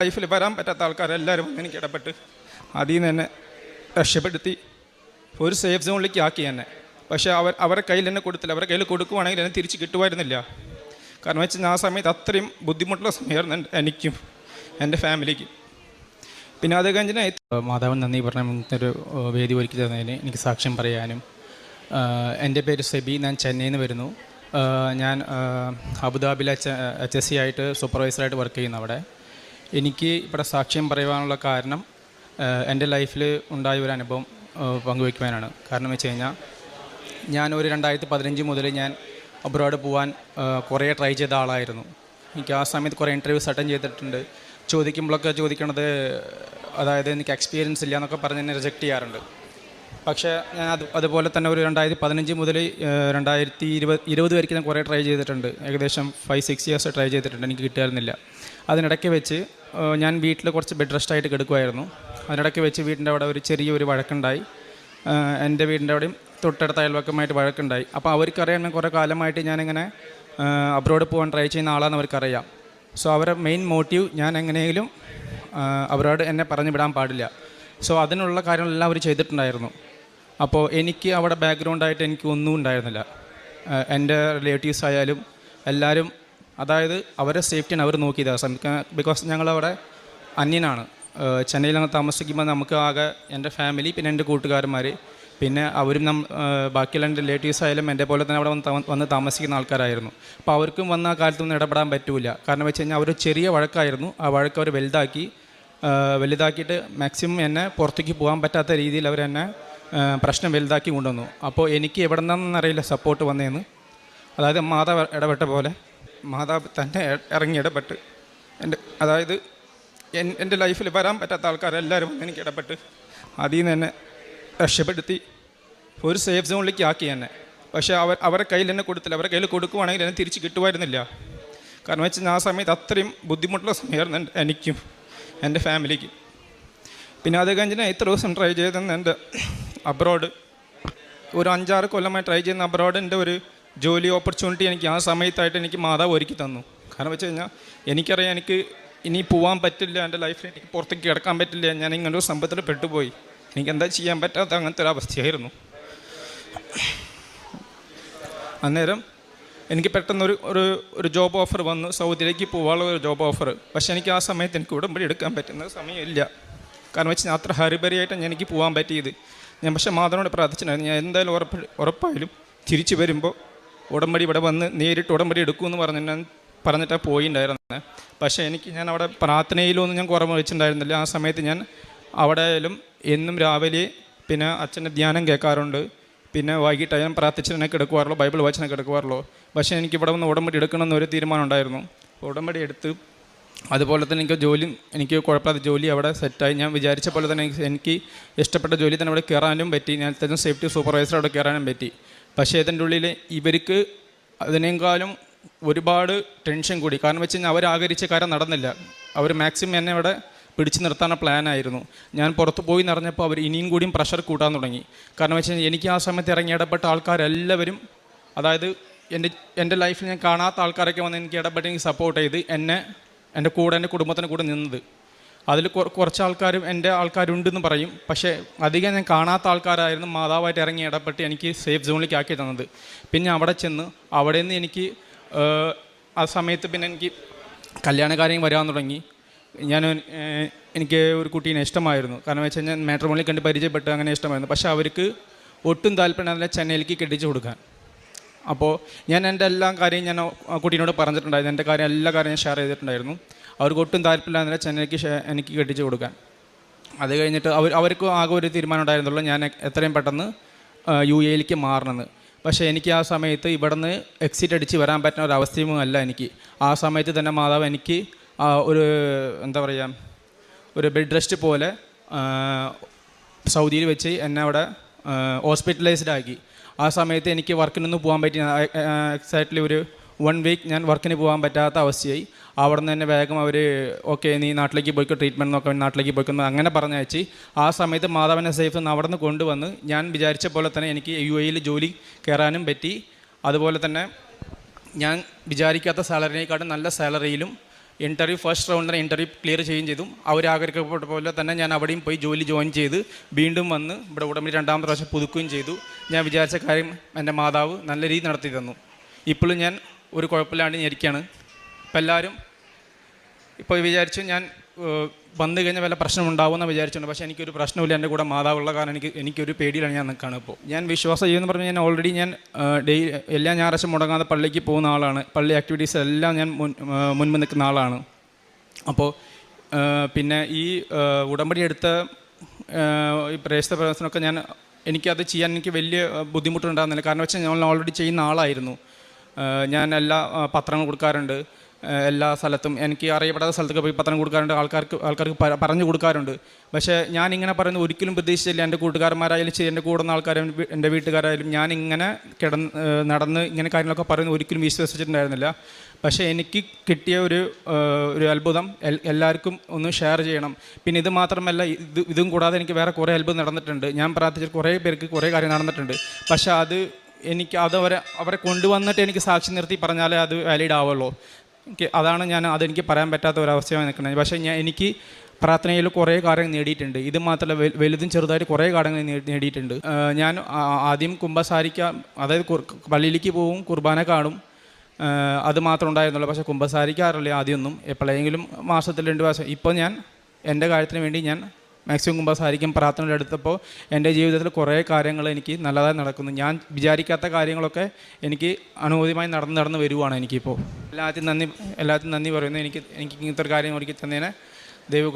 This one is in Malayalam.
ലൈഫിൽ വരാൻ പറ്റാത്ത ആൾക്കാരെല്ലാവരും എനിക്ക് ഇടപെട്ട് അതിൽ നിന്ന് തന്നെ രക്ഷപ്പെടുത്തി ഒരു സേഫ് സോണിലേക്ക് ആക്കി എന്നെ. പക്ഷേ അവരുടെ കയ്യിൽ എന്നെ കൊടുത്തില്ല. അവരുടെ കയ്യിൽ കൊടുക്കുവാണെങ്കിൽ എന്നെ തിരിച്ച് കിട്ടുമായിരുന്നില്ല. കാരണം വെച്ചാൽ ആ സമയത്ത് അത്രയും ബുദ്ധിമുട്ടുള്ള സമയമായിരുന്നു എനിക്കും എൻ്റെ ഫാമിലിക്കും. പിന്നെ അത് കഴിഞ്ഞാൽ മാതാവിന് നന്ദി പറഞ്ഞ ഒരു വേദി ഒരുക്കി തന്നതിന് എനിക്ക് സാക്ഷ്യം പറയാനും. എൻ്റെ പേര് സെബി, ഞാൻ ചെന്നൈയിൽ നിന്ന് വരുന്നു. ഞാൻ അബുദാബിയിലെ HSC ആയിട്ട് സൂപ്പർവൈസറായിട്ട് വർക്ക് ചെയ്യുന്നു. അവിടെ എനിക്ക് ഇവിടെ സാക്ഷ്യം പറയുവാനുള്ള കാരണം എൻ്റെ ലൈഫിൽ ഉണ്ടായ ഒരു അനുഭവം പങ്കുവയ്ക്കുവാനാണ്. കാരണം വെച്ച് കഴിഞ്ഞാൽ ഞാൻ ഒരു 2015 മുതൽ ഞാൻ അബ്രോഡ് പോകാൻ കുറേ ട്രൈ ചെയ്ത ആളായിരുന്നു. എനിക്ക് ആ സമയത്ത് കുറേ ഇൻ്റർവ്യൂസ് അറ്റൻഡ് ചെയ്തിട്ടുണ്ട്. ചോദിക്കുമ്പോഴൊക്കെ ചോദിക്കണത് അതായത് എനിക്ക് എക്സ്പീരിയൻസ് ഇല്ല എന്നൊക്കെ പറഞ്ഞ് എന്നെ റിജക്റ്റ് ചെയ്യാറുണ്ട്. പക്ഷേ ഞാൻ അതുപോലെ തന്നെ ഒരു 2015 മുതൽ 2020 വരെയ്ക്ക് ഞാൻ കുറേ ട്രൈ ചെയ്തിട്ടുണ്ട്. ഏകദേശം 5-6 ഇയേഴ്സ് ട്രൈ ചെയ്തിട്ടുണ്ട്. എനിക്ക് കിട്ടായിരുന്നില്ല. അതിനിടയ്ക്ക് വെച്ച് ഞാൻ വീട്ടിൽ കുറച്ച് ബെഡ് റെസ്റ്റ് ആയിട്ട് കിടക്കുമായിരുന്നു. അതിനിടയ്ക്ക് വെച്ച് വീടിൻ്റെ അവിടെ ഒരു ചെറിയൊരു വഴക്കുണ്ടായി. എൻ്റെ വീടിൻ്റെ അവിടെയും തൊട്ടടുത്ത അയൽവക്കമായിട്ട് വഴക്കുണ്ടായി. അപ്പോൾ അവർക്കറിയാം കുറേ കാലമായിട്ട് ഞാനിങ്ങനെ അബ്രോഡ് പോകാൻ ട്രൈ ചെയ്യുന്ന ആളാണെന്ന് അവർക്കറിയാം. സോ അവരുടെ മെയിൻ മോട്ടീവ് ഞാൻ എങ്ങനെയെങ്കിലും അബ്രോഡ് എന്നെ പറഞ്ഞു വിടാൻ പാടില്ല. സോ അതിനുള്ള കാര്യങ്ങളെല്ലാം അവർ ചെയ്തിട്ടുണ്ടായിരുന്നു. അപ്പോൾ എനിക്ക് അവിടെ ബാക്ക്ഗ്രൗണ്ടായിട്ട് എനിക്ക് ഒന്നും ഉണ്ടായിരുന്നില്ല. എൻ്റെ റിലേറ്റീവ്സ് ആയാലും എല്ലാവരും അതായത് അവരുടെ സേഫ്റ്റിയാണ് അവർ നോക്കിയത്. ബിക്കോസ് ഞങ്ങളവിടെ അന്യനാണ്. ചെന്നൈയിൽ ഞങ്ങൾ താമസിക്കുമ്പോൾ നമുക്ക് ആകെ എൻ്റെ ഫാമിലി, പിന്നെ എൻ്റെ കൂട്ടുകാരന്മാർ, പിന്നെ അവരും ബാക്കിയുള്ള എൻ്റെ റിലേറ്റീവ്സ് ആയാലും എൻ്റെ പോലെ തന്നെ അവിടെ വന്ന് താമസിക്കുന്ന ആൾക്കാരായിരുന്നു. അപ്പോൾ അവർക്കും വന്ന ആ കാലത്തൊന്നും ഇടപെടാൻ പറ്റില്ല. കാരണം വെച്ച് കഴിഞ്ഞാൽ അവർ ചെറിയ വഴക്കായിരുന്നു. ആ വഴക്ക് അവർ വലുതാക്കിയിട്ട് മാക്സിമം എന്നെ പുറത്തേക്ക് പോകാൻ പറ്റാത്ത രീതിയിൽ അവരെന്നെ പ്രശ്നം വലുതാക്കി കൊണ്ടുവന്നു. അപ്പോൾ എനിക്ക് എവിടെ നിന്നറിയില്ല സപ്പോർട്ട് വന്നതെന്ന്. അതായത് മാതാവ് ഇടപെട്ട പോലെ മാതാവ് തന്നെ ഇറങ്ങി ഇടപെട്ട് അതായത് എൻ്റെ ലൈഫിൽ വരാൻ പറ്റാത്ത ആൾക്കാരെല്ലാവരും എനിക്ക് ഇടപെട്ട് അതിൽ നിന്ന് തന്നെ രക്ഷപ്പെടുത്തി ഒരു സേഫ് സോണിലേക്ക് ആക്കി എന്നെ. പക്ഷേ അവരുടെ കയ്യിൽ എന്നെ കൊടുത്തില്ല. അവരുടെ കയ്യിൽ കൊടുക്കുവാണെങ്കിൽ എന്നെ തിരിച്ച് കിട്ടുമായിരുന്നില്ല. കാരണം വെച്ചാൽ ആ സമയത്ത് അത്രയും ബുദ്ധിമുട്ടുള്ള സമയമായിരുന്നു എനിക്കും എൻ്റെ ഫാമിലിക്കും. പിന്നെ അത് കഴിഞ്ഞാൽ ഇത്ര ദിവസം ട്രൈ ചെയ്തെന്ന് എൻ്റെ അബ്രോഡ് ഒരു 5-6 കൊല്ലമായി ട്രൈ ചെയ്യുന്ന അബ്രോഡിൻ്റെ ഒരു ജോലി ഓപ്പർച്യൂണിറ്റി എനിക്ക് ആ സമയത്തായിട്ട് എനിക്ക് മാതാവ് ഒരുക്കി തന്നു. കാരണം വെച്ച് കഴിഞ്ഞാൽ എനിക്കറിയാം എനിക്ക് ഇനി പോകാൻ പറ്റില്ല, എൻ്റെ ലൈഫിൽ എനിക്ക് പുറത്തേക്ക് കിടക്കാൻ പറ്റില്ല, ഞാൻ ഇങ്ങനൊരു സംഭവത്തിൽ പെട്ടുപോയി, എനിക്ക് എന്താ ചെയ്യാൻ പറ്റാത്ത അങ്ങനത്തെ ഒരു അവസ്ഥയായിരുന്നു. അന്നേരം എനിക്ക് പെട്ടെന്നൊരു ഒരു ജോബ് ഓഫർ വന്നു, സൗദിയിലേക്ക് പോകാനുള്ള ഒരു ജോബ് ഓഫർ. പക്ഷേ എനിക്ക് ആ സമയത്ത് എനിക്ക് ഉടമ്പടി എടുക്കാൻ പറ്റുന്ന സമയമില്ല. കാരണം വെച്ച് ഞാൻ അത്ര ഹരിബരിയായിട്ടാണ് എനിക്ക് പോകാൻ പറ്റിയത്. ഞാൻ പക്ഷേ മാതാവിനോട് പ്രാർത്ഥിച്ചിട്ടുണ്ടായിരുന്നു, ഞാൻ എന്തായാലും ഉറപ്പായാലും തിരിച്ചു വരുമ്പോൾ ഉടമ്പടി ഇവിടെ വന്ന് നേരിട്ട് ഉടമ്പടി എടുക്കുമെന്ന് പറഞ്ഞിട്ടാണ് പോയിണ്ടായിരുന്നത്. പക്ഷേ ഞാൻ അവിടെ പ്രാർത്ഥനയിലൊന്നും ഞാൻ കുറവ് വെച്ചിട്ടുണ്ടായിരുന്നില്ല. ആ സമയത്ത് ഞാൻ അവിടെ ആയാലും എന്നും രാവിലെ പിന്നെ അച്ഛൻ്റെ ധ്യാനം കേൾക്കാറുണ്ട്, പിന്നെ വൈകിട്ട് ഞാൻ പ്രാർത്ഥിച്ചതിനെ കിടക്കുവാറുള്ളൂ, ബൈബിൾ വായിച്ചതിനെ കിടക്കുവാറുള്ളൂ. പക്ഷേ എനിക്ക് ഇവിടെ വന്ന് ഉടമ്പടി എടുക്കണമെന്നൊരു തീരുമാനം ഉണ്ടായിരുന്നു. ഉടമ്പടി എടുത്ത് അതുപോലെ തന്നെ എനിക്ക് കുഴപ്പമില്ലാത്ത ജോലി അവിടെ സെറ്റായി. ഞാൻ വിചാരിച്ച പോലെ തന്നെ എനിക്ക് ഇഷ്ടപ്പെട്ട ജോലി തന്നെ അവിടെ കയറാനും പറ്റി. ഞാൻ തന്നെ സേഫ്റ്റി സൂപ്പർവൈസർ അവിടെ കയറാനും പറ്റി. പക്ഷേ ഇതിൻ്റെ ഉള്ളിൽ ഇവർക്ക് അതിനേക്കാളും ഒരുപാട് ടെൻഷൻ കൂടി. കാരണം വെച്ച് കഴിഞ്ഞാൽ അവർ ആഗ്രഹിച്ച കാര്യം നടന്നില്ല. അവർ മാക്സിമം എന്നെ അവിടെ പിടിച്ചു നിർത്താനുള്ള പ്ലാനായിരുന്നു. ഞാൻ പുറത്ത് പോയി നിറഞ്ഞപ്പോൾ അവർ ഇനിയും കൂടിയും പ്രഷർ കൂട്ടാൻ തുടങ്ങി. കാരണം വെച്ച് കഴിഞ്ഞാൽ എനിക്ക് ആ സമയത്ത് ഇറങ്ങി ഇടപെട്ട ആൾക്കാരെല്ലാവരും, അതായത് എൻ്റെ ലൈഫിൽ ഞാൻ കാണാത്ത ആൾക്കാരൊക്കെ വന്ന് എനിക്ക് ഇടപെട്ട് എനിക്ക് സപ്പോർട്ട് ചെയ്ത് എൻ്റെ കൂടെ എൻ്റെ കുടുംബത്തിൻ്റെ കൂടെ നിന്നത്. അതിൽ കുറച്ച് ആൾക്കാരും എൻ്റെ ആൾക്കാരുണ്ടെന്ന് പറയും. പക്ഷേ അധികം ഞാൻ കാണാത്ത ആൾക്കാരായിരുന്നു മാതാവായിട്ട് ഇറങ്ങി ഇടപെട്ട് എനിക്ക് സേഫ് സോണിലേക്ക് ആക്കി തന്നത്. പിന്നെ അവിടെ ചെന്ന് അവിടെ നിന്ന് എനിക്ക് ആ സമയത്ത് പിന്നെ എനിക്ക് കല്യാണകാര്യം വരാൻ തുടങ്ങി. എനിക്ക് ഒരു കുട്ടീനെ ഇഷ്ടമായിരുന്നു. കാരണം വെച്ച് കഴിഞ്ഞാൽ മാട്രിമോണിയിൽ കണ്ട് പരിചയപ്പെട്ട് അങ്ങനെ ഇഷ്ടമായിരുന്നു. പക്ഷേ അവർക്ക് ഒട്ടും താല്പര്യം അതിനെ ചെന്നൈയിലേക്ക് കെട്ടിച്ചു കൊടുക്കാൻ. അപ്പോൾ ഞാൻ എൻ്റെ എല്ലാ കാര്യം ഞാൻ കുട്ടീനോട് പറഞ്ഞിട്ടുണ്ടായിരുന്നു. എൻ്റെ എല്ലാ കാര്യം ഞാൻ ഷെയർ ചെയ്തിട്ടുണ്ടായിരുന്നു. അവർക്ക് ഒട്ടും താല്പര്യമില്ലാതെ ചെന്നൈക്ക് എനിക്ക് കെട്ടിച്ചു കൊടുക്കാൻ. അത് കഴിഞ്ഞിട്ട് അവർക്ക് ആകെ ഒരു തീരുമാനം ഉണ്ടായിരുന്നുള്ളൂ, ഞാൻ എത്രയും പെട്ടെന്ന് UAE മാറണമെന്ന്. പക്ഷേ എനിക്ക് ആ സമയത്ത് ഇവിടെ നിന്ന് എക്സിറ്റ് അടിച്ച് വരാൻ പറ്റുന്ന ഒരു അവസ്ഥയും അല്ല എനിക്ക്. ആ സമയത്ത് തന്നെ മാതാവ് എനിക്ക് ഒരു ഒരു ബെഡ് റെസ്റ്റ് പോലെ സൗദിയിൽ വെച്ച് എന്നെ അവിടെ ഹോസ്പിറ്റലൈസ്ഡ് ആക്കി. ആ സമയത്ത് എനിക്ക് വർക്കിനൊന്നും പോകാൻ പറ്റി. എക്സാക്ട്ലി ഒരു 1 വീക്ക് ഞാൻ വർക്കിന് പോകാൻ പറ്റാത്ത അവസ്ഥയായി. അവിടെ നിന്ന് തന്നെ വേഗം അവർ ഓക്കെ നീ നാട്ടിലേക്ക് പോയിക്കോ, ട്രീറ്റ്മെൻറ്റ് നോക്കാൻ നാട്ടിലേക്ക് പോയിക്കുന്നു അങ്ങനെ പറഞ്ഞയച്ച്. ആ സമയത്ത് മാതാവിനെ സേഫ് അവിടെ നിന്ന് കൊണ്ടുവന്ന് ഞാൻ വിചാരിച്ച പോലെ തന്നെ എനിക്ക് UAE ജോലി കയറാനും പറ്റി. അതുപോലെ തന്നെ ഞാൻ വിചാരിക്കാത്ത സാലറിനേക്കാളും നല്ല സാലറിയിലും ഇൻ്റർവ്യൂ ഫസ്റ്റ് റൗണ്ട് തന്നെ ഇൻ്റർവ്യൂ ക്ലിയർ ചെയ്യുകയും ചെയ്തു. അവരാഗ്രഹിക്കപ്പെട്ട പോലെ തന്നെ ഞാൻ അവിടെയും പോയി ജോലി ജോയിൻ ചെയ്ത് വീണ്ടും വന്ന് ഇവിടെ ഉടമ്പടി 2ാമത്തെ പ്രാവശ്യം പുതുക്കുകയും ചെയ്തു. ഞാൻ വിചാരിച്ച കാര്യം എൻ്റെ മാതാവ് നല്ല രീതിയിൽ നടത്തി തന്നു. ഇപ്പോഴും ഞാൻ ഒരു കുഴപ്പമില്ലാണ്ട് ഇരിക്കുകയാണ്. ഇപ്പം എല്ലാവരും ഇപ്പോൾ വിചാരിച്ചു ഞാൻ വന്നു കഴിഞ്ഞാൽ വല്ല പ്രശ്നം ഉണ്ടാവുമെന്ന് വിചാരിച്ചിട്ടുണ്ട്. പക്ഷേ എനിക്കൊരു പ്രശ്നമില്ല. എൻ്റെ കൂടെ മാതാവുള്ള കാരണം എനിക്കൊരു പേടിയിലാണ് ഞാൻ നിൽക്കുകയാണ്. ഇപ്പോൾ ഞാൻ വിശ്വാസം ചെയ്യുമെന്ന് പറഞ്ഞാൽ ഞാൻ ഓൾറെഡി ഞാൻ എല്ലാ ഞായറാഴ്ച മുടങ്ങാതെ പള്ളിക്ക് പോകുന്ന ആളാണ്. പള്ളി ആക്ടിവിറ്റീസ് എല്ലാം ഞാൻ മുൻപ് നിൽക്കുന്ന ആളാണ്. അപ്പോൾ പിന്നെ ഈ ഉടമ്പടി എടുത്ത ഈ പ്രേക്ഷിത പ്രവർത്തനമൊക്കെ എനിക്കത് ചെയ്യാൻ എനിക്ക് വലിയ ബുദ്ധിമുട്ടുണ്ടാകുന്നില്ല. കാരണം വെച്ചാൽ ഞാൻ ഓൾറെഡി ചെയ്യുന്ന ആളായിരുന്നു. ഞാൻ എല്ലാ പത്രങ്ങൾ കൊടുക്കാറുണ്ട്. എല്ലാ സ്ഥലത്തും എനിക്ക് അറിയപ്പെടാത്ത സ്ഥലത്തൊക്കെ പോയി പത്രം കൊടുക്കാറുണ്ട്. ആൾക്കാർക്ക് പറഞ്ഞു കൊടുക്കാറുണ്ട്. പക്ഷേ ഞാനിങ്ങനെ പറയുന്നത് ഒരിക്കലും പ്രതീക്ഷിച്ചില്ല. എൻ്റെ കൂട്ടുകാരന്മാരായാലും ശരി, എൻ്റെ കൂടുന്ന ആൾക്കാരും എൻ്റെ വീട്ടുകാരായാലും ഞാനിങ്ങനെ നടന്ന് ഇങ്ങനെ കാര്യങ്ങളൊക്കെ പറയുന്നത് ഒരിക്കലും വിശ്വസിച്ചിട്ടുണ്ടായിരുന്നില്ല. പക്ഷേ എനിക്ക് കിട്ടിയ ഒരു അത്ഭുതം എല്ലാവർക്കും ഒന്ന് ഷെയർ ചെയ്യണം. പിന്നെ ഇത് മാത്രമല്ല, ഇതും കൂടാതെ എനിക്ക് വേറെ കുറേ അത്ഭുതം നടന്നിട്ടുണ്ട്. ഞാൻ പ്രാർത്ഥിച്ച കുറേ പേർക്ക് കുറേ കാര്യം നടന്നിട്ടുണ്ട്. പക്ഷേ എനിക്ക് അവരെ കൊണ്ടുവന്നിട്ട് എനിക്ക് സാക്ഷി നിർത്തി പറഞ്ഞാലേ അത് വാലിഡ് ആവുള്ളൂ. അതെനിക്ക് പറയാൻ പറ്റാത്ത ഒരവസ്ഥയാണ് നിൽക്കുന്നത്. പക്ഷേ എനിക്ക് പ്രാർത്ഥനയിൽ കുറേ കാര്യങ്ങൾ നേടിയിട്ടുണ്ട്. ഇത് മാത്രമല്ല, വലുതും ചെറുതായിട്ട് കുറേ കാര്യങ്ങൾ നേടിയിട്ടുണ്ട്. ഞാൻ ആദ്യം കുമ്പസാരിക്കാൻ, അതായത് പള്ളിയിലേക്ക് പോവും, കുർബാന കാണും, അത് മാത്രം ഉണ്ടായിരുന്നുള്ളൂ. പക്ഷേ കുമ്പസാരിക്കാറില്ല ആദ്യമൊന്നും, എപ്പോഴെങ്കിലും മാസത്തിൽ 2 പ്രാവശ്യം. ഇപ്പോൾ ഞാൻ എൻ്റെ കാര്യത്തിന് വേണ്ടി ഞാൻ മാക്സിമം കുമ്പസാരിക്കും. പ്രാർത്ഥനയുടെ അടുത്തപ്പോൾ എൻ്റെ ജീവിതത്തിൽ കുറേ കാര്യങ്ങൾ എനിക്ക് നല്ലതായി നടക്കുന്നു. ഞാൻ വിചാരിക്കാത്ത കാര്യങ്ങളൊക്കെ എനിക്ക് അനുമതിയുമായി നടന്ന് വരുവാണ് എനിക്കിപ്പോൾ. എല്ലാത്തിനും നന്ദി പറയുന്നു. എനിക്ക് ഇങ്ങനത്തെ ഒരു കാര്യം ഒരുക്കി തന്നതിന് ദൈവം